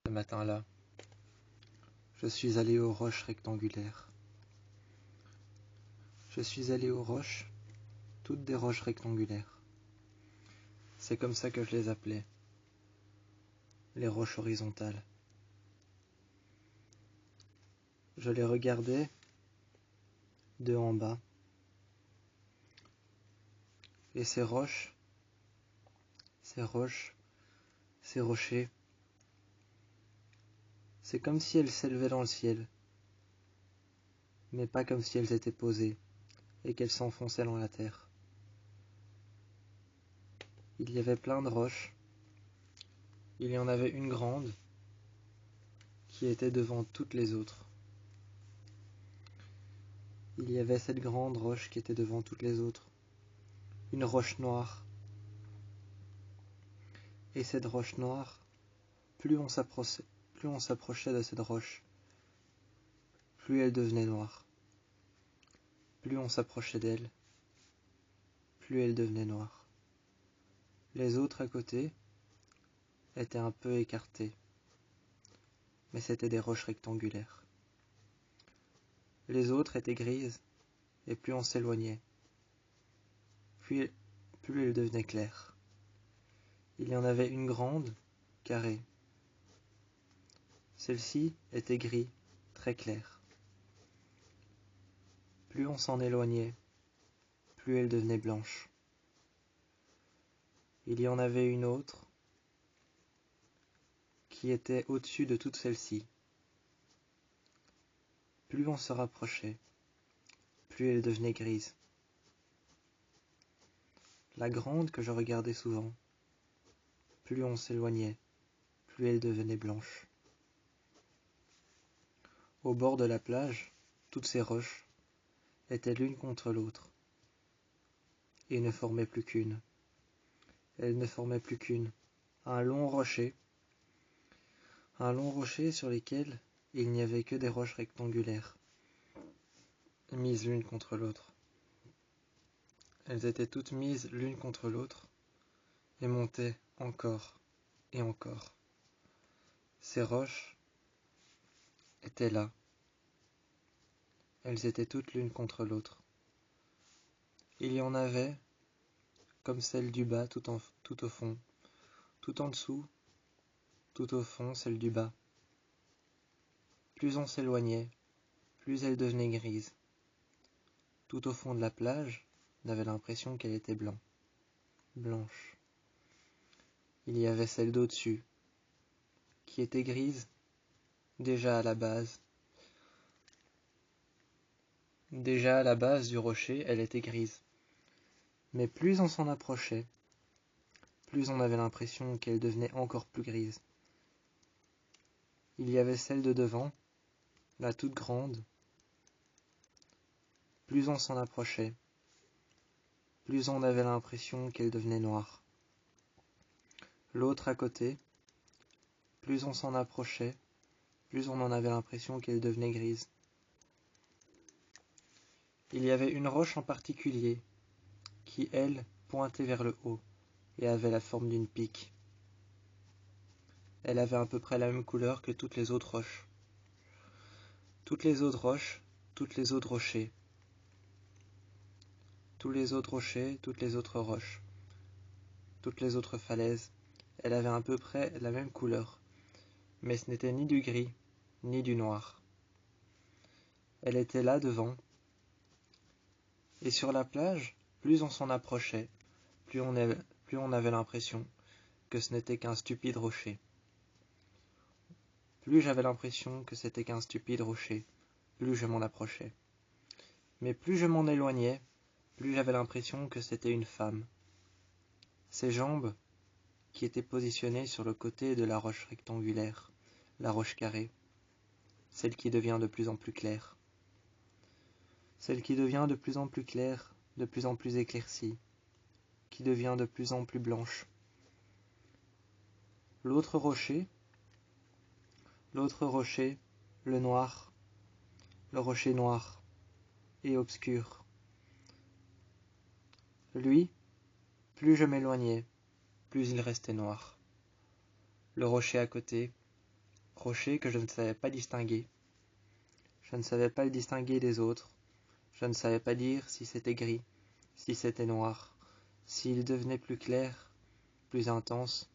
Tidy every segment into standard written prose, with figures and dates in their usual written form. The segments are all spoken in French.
Ce matin-là, je suis allé aux roches rectangulaires. Je suis allé aux roches, toutes des roches rectangulaires. C'est comme ça que je les appelais, les roches horizontales. Je les regardais de en bas, et ces rochers, c'est comme si elles s'élevaient dans le ciel, mais pas comme si elles étaient posées et qu'elles s'enfonçaient dans la terre. Il y avait plein de roches. Il y en avait une grande qui était devant toutes les autres. Il y avait cette grande roche qui était devant toutes les autres, une roche noire. Et cette roche noire, plus on s'approchait de cette roche, plus elle devenait noire. Plus on s'approchait d'elle, plus elle devenait noire. Les autres à côté étaient un peu écartés, mais c'étaient des roches rectangulaires. Les autres étaient grises, et plus on s'éloignait, plus elles devenaient claires. Il y en avait une grande, carrée. Celle-ci était gris, très claire. Plus on s'en éloignait, plus elle devenait blanche. Il y en avait une autre qui était au-dessus de toutes celles-ci. Plus on se rapprochait, plus elle devenait grise. La grande que je regardais souvent, plus on s'éloignait, plus elle devenait blanche. Au bord de la plage, toutes ces roches étaient l'une contre l'autre et ne formaient plus qu'une. Elles ne formaient plus qu'une. Un long rocher sur lequel il n'y avait que des roches rectangulaires, mises l'une contre l'autre. Elles étaient toutes mises l'une contre l'autre et montaient encore et encore. Ces roches étaient là. Elles étaient toutes l'une contre l'autre. Il y en avait, comme celle du bas tout au fond, tout en dessous, tout au fond, celle du bas. Plus on s'éloignait, plus elle devenait grise. Tout au fond de la plage, on avait l'impression qu'elle était blanche. Il y avait celle d'au-dessus, qui était grise, déjà à la base. Déjà à la base du rocher, elle était grise. Mais plus on s'en approchait, plus on avait l'impression qu'elle devenait encore plus grise. Il y avait celle de devant, la toute grande. Plus on s'en approchait, plus on avait l'impression qu'elle devenait noire. L'autre à côté, plus on s'en approchait, plus on en avait l'impression qu'elle devenait grise. Il y avait une roche en particulier, qui, elle, pointait vers le haut, et avait la forme d'une pique. Elle avait à peu près la même couleur que toutes les autres roches. Toutes les autres rochers, tous les autres rochers, toutes les autres roches, toutes les autres falaises, elle avait à peu près la même couleur, mais ce n'était ni du gris, ni du noir. Elle était là devant, et sur la plage, plus on s'en approchait, plus on avait l'impression que ce n'était qu'un stupide rocher. Plus j'avais l'impression que c'était qu'un stupide rocher, plus je m'en approchais. Mais plus je m'en éloignais, plus j'avais l'impression que c'était une femme. Ses jambes, qui étaient positionnées sur le côté de la roche rectangulaire, la roche carrée, celle qui devient de plus en plus claire. Celle qui devient de plus en plus claire, de plus en plus éclaircie, qui devient de plus en plus blanche. L'autre rocher, le noir, le rocher noir et obscur. Lui, plus je m'éloignais, plus il restait noir. Le rocher à côté, rocher que je ne savais pas distinguer. Je ne savais pas le distinguer des autres. Je ne savais pas dire si c'était gris, si c'était noir, s'il devenait plus clair, plus intense,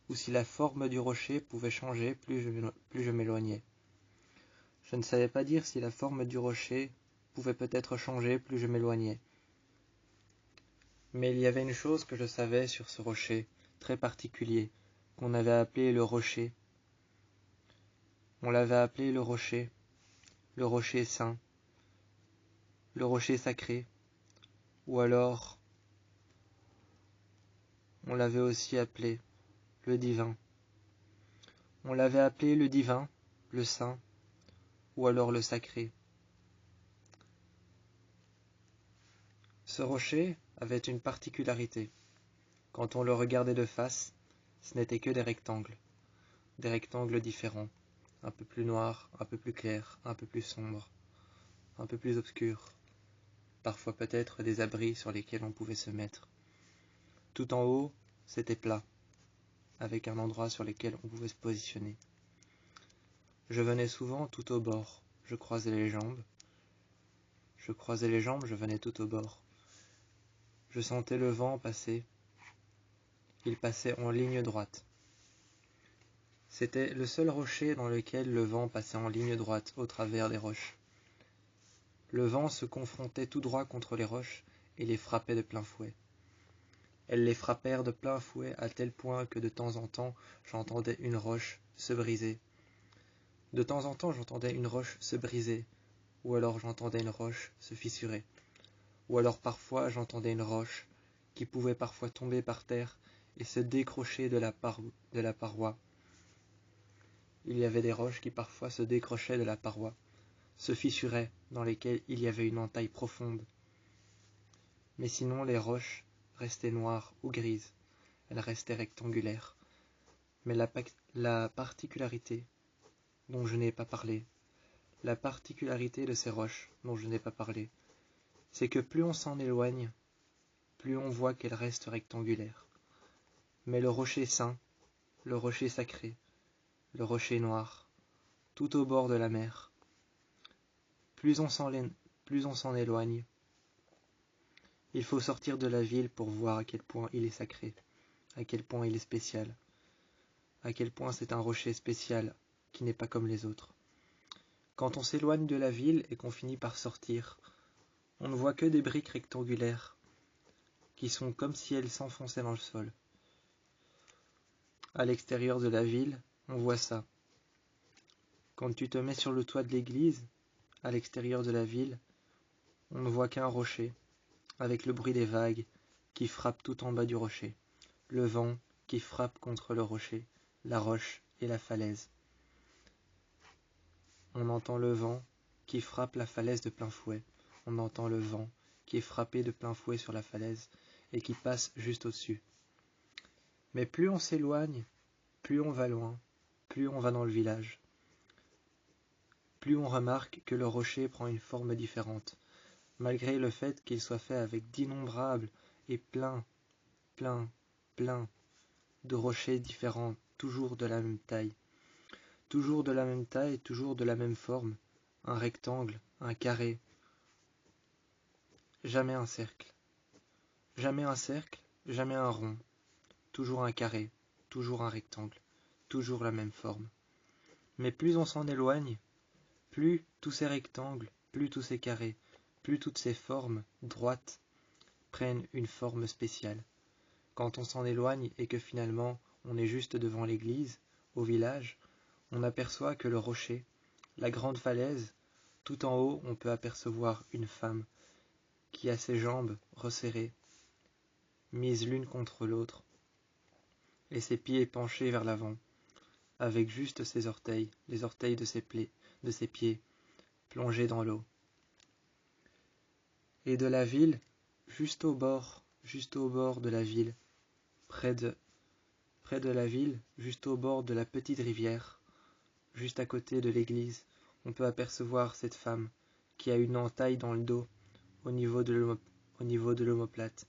ou si la forme du rocher pouvait changer plus je m'éloignais. Je ne savais pas dire si la forme du rocher pouvait peut-être changer plus je m'éloignais. Mais il y avait une chose que je savais sur ce rocher, très particulier, qu'on avait appelé le rocher. On l'avait appelé le rocher saint, le rocher sacré, ou alors on l'avait aussi appelé le divin. On l'avait appelé le divin, le saint, ou alors le sacré. Ce rocher avait une particularité. Quand on le regardait de face, ce n'était que des rectangles différents, un peu plus noirs, un peu plus clairs, un peu plus sombres, un peu plus obscurs, parfois peut-être des abris sur lesquels on pouvait se mettre. Tout en haut, c'était plat, avec un endroit sur lequel on pouvait se positionner. Je venais souvent tout au bord, je croisais les jambes, je venais tout au bord. Je sentais le vent passer, il passait en ligne droite. C'était le seul rocher dans lequel le vent passait en ligne droite au travers des roches. Le vent se confrontait tout droit contre les roches et les frappait de plein fouet. Elles les frappèrent de plein fouet à tel point que de temps en temps j'entendais une roche se briser. De temps en temps j'entendais une roche se briser, ou alors j'entendais une roche se fissurer. Ou alors parfois j'entendais une roche qui pouvait parfois tomber par terre et se décrocher de la paroi. Il y avait des roches qui parfois se décrochaient de la paroi, se fissuraient, dans lesquelles il y avait une entaille profonde. Mais sinon les roches restaient noires ou grises, elles restaient rectangulaires. Mais la particularité dont je n'ai pas parlé, la particularité de ces roches dont je n'ai pas parlé, c'est que plus on s'en éloigne, plus on voit qu'elles restent rectangulaires. Mais le rocher saint, le rocher sacré, le rocher noir, tout au bord de la mer, plus on s'en éloigne, il faut sortir de la ville pour voir à quel point il est sacré, à quel point il est spécial, à quel point c'est un rocher spécial qui n'est pas comme les autres. Quand on s'éloigne de la ville et qu'on finit par sortir, on ne voit que des briques rectangulaires qui sont comme si elles s'enfonçaient dans le sol. À l'extérieur de la ville, on voit ça. Quand tu te mets sur le toit de l'église, à l'extérieur de la ville, on ne voit qu'un rocher, avec le bruit des vagues qui frappent tout en bas du rocher, le vent qui frappe contre le rocher, la roche et la falaise. On entend le vent qui frappe la falaise de plein fouet. On entend le vent qui est frappé de plein fouet sur la falaise et qui passe juste au-dessus. Mais plus on s'éloigne, plus on va loin, plus on va dans le village, plus on remarque que le rocher prend une forme différente, malgré le fait qu'il soit fait avec d'innombrables et plein de rochers différents, toujours de la même taille. Toujours de la même taille, toujours de la même forme, un rectangle, un carré, jamais un cercle. Jamais un cercle, jamais un rond, toujours un carré, toujours un rectangle, toujours la même forme. Mais plus on s'en éloigne, plus tous ces rectangles, plus tous ces carrés, plus toutes ces formes droites prennent une forme spéciale. Quand on s'en éloigne et que finalement on est juste devant l'église, au village, on aperçoit que le rocher, la grande falaise, tout en haut on peut apercevoir une femme qui a ses jambes resserrées, mises l'une contre l'autre, et ses pieds penchés vers l'avant, avec juste ses orteils, les orteils de ses pieds, plongés dans l'eau. Et de la ville, juste au bord de la ville, près de la ville, juste au bord de la petite rivière, juste à côté de l'église, on peut apercevoir cette femme qui a une entaille dans le dos, au niveau de l'omoplate,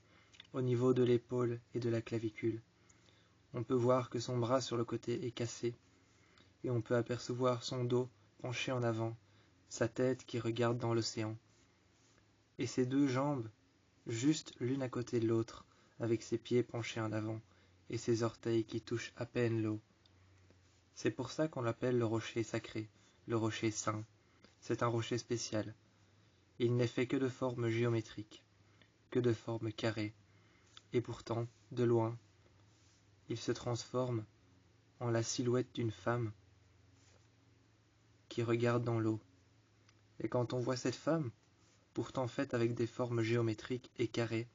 au niveau de l'épaule et de la clavicule. On peut voir que son bras sur le côté est cassé, et on peut apercevoir son dos penché en avant, sa tête qui regarde dans l'océan, et ses deux jambes juste l'une à côté de l'autre, avec ses pieds penchés en avant, et ses orteils qui touchent à peine l'eau. C'est pour ça qu'on l'appelle le rocher sacré, le rocher saint. C'est un rocher spécial. Il n'est fait que de formes géométriques, que de formes carrées, et pourtant, de loin, il se transforme en la silhouette d'une femme qui regarde dans l'eau. Et quand on voit cette femme, pourtant faite avec des formes géométriques et carrées,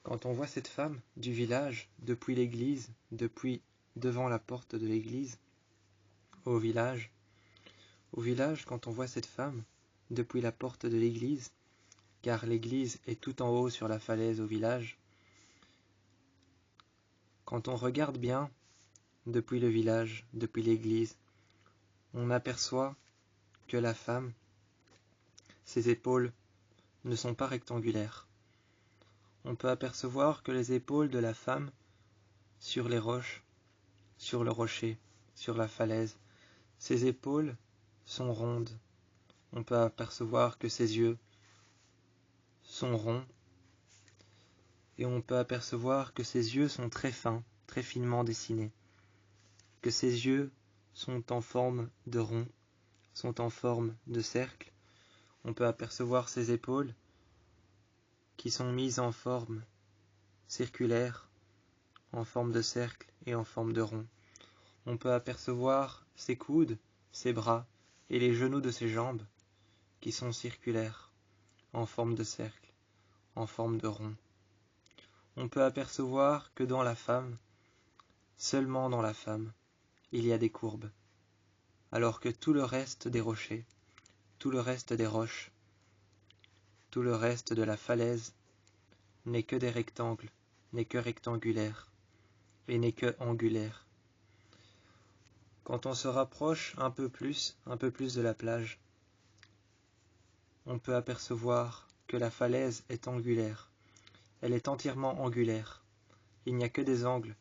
quand on voit cette femme du village, depuis l'église, depuis devant la porte de l'église, au village, quand on voit cette femme, depuis la porte de l'église, car l'église est tout en haut sur la falaise au village, quand on regarde bien, depuis le village, depuis l'église, on aperçoit que la femme, ses épaules ne sont pas rectangulaires. On peut apercevoir que les épaules de la femme, sur les roches, sur le rocher, sur la falaise, ses épaules sont rondes. On peut apercevoir que ses yeux sont ronds, et on peut apercevoir que ses yeux sont très fins, très finement dessinés, que ses yeux sont en forme de rond, sont en forme de cercle. On peut apercevoir ses épaules qui sont mises en forme circulaire, en forme de cercle et en forme de rond. On peut apercevoir ses coudes, ses bras et les genoux de ses jambes qui sont circulaires, en forme de cercle, en forme de rond. On peut apercevoir que dans la femme, seulement dans la femme, il y a des courbes, alors que tout le reste des rochers, tout le reste des roches, tout le reste de la falaise n'est que des rectangles, n'est que rectangulaire, et n'est que angulaire. Quand on se rapproche un peu plus de la plage, on peut apercevoir que la falaise est angulaire. Elle est entièrement angulaire. Il n'y a que des angles.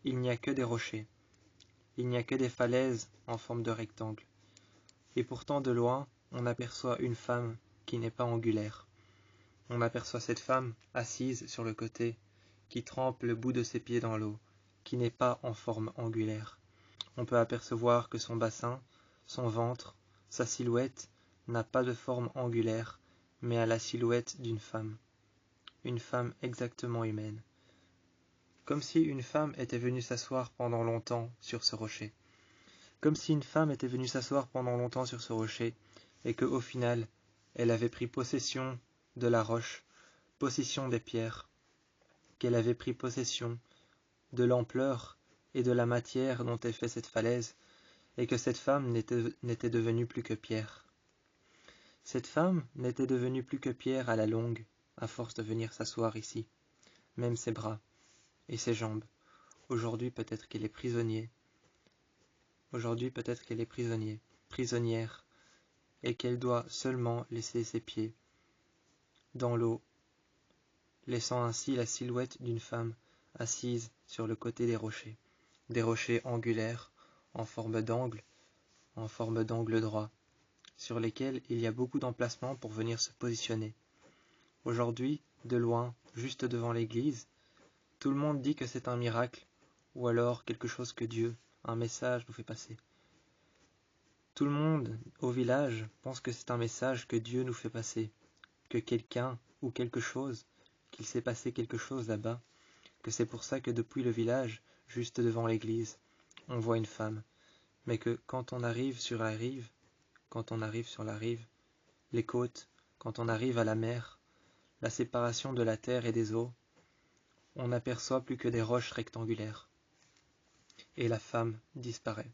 Il n'y a que des rochers. Il n'y a que des falaises en forme de rectangle. Et pourtant de loin, on aperçoit une femme qui n'est pas angulaire. On aperçoit cette femme assise sur le côté, qui trempe le bout de ses pieds dans l'eau, qui n'est pas en forme angulaire. On peut apercevoir que son bassin, son ventre, sa silhouette n'a pas de forme angulaire, mais a la silhouette d'une femme. Une femme exactement humaine. Comme si une femme était venue s'asseoir pendant longtemps sur ce rocher. Comme si une femme était venue s'asseoir pendant longtemps sur ce rocher, et que, au final, elle avait pris possession de la roche, possession des pierres, qu'elle avait pris possession de l'ampleur et de la matière dont est faite cette falaise, et que cette femme n'était devenue plus que pierre. Cette femme n'était devenue plus que pierre à la longue, à force de venir s'asseoir ici. Même ses bras et ses jambes. Aujourd'hui, peut-être qu'elle est prisonnière. Aujourd'hui, peut-être qu'elle est prisonnière, et qu'elle doit seulement laisser ses pieds dans l'eau, laissant ainsi la silhouette d'une femme assise sur le côté des rochers angulaires, en forme d'angle droit, sur lesquels il y a beaucoup d'emplacements pour venir se positionner. Aujourd'hui, de loin, juste devant l'église, tout le monde dit que c'est un miracle, ou alors quelque chose que Dieu, un message nous fait passer. Tout le monde au village pense que c'est un message que Dieu nous fait passer, que quelqu'un ou quelque chose, qu'il s'est passé quelque chose là-bas, que c'est pour ça que depuis le village, juste devant l'église, on voit une femme, mais que quand on arrive sur la rive, les côtes, quand on arrive à la mer, la séparation de la terre et des eaux, on n'aperçoit plus que des roches rectangulaires, et la femme disparaît.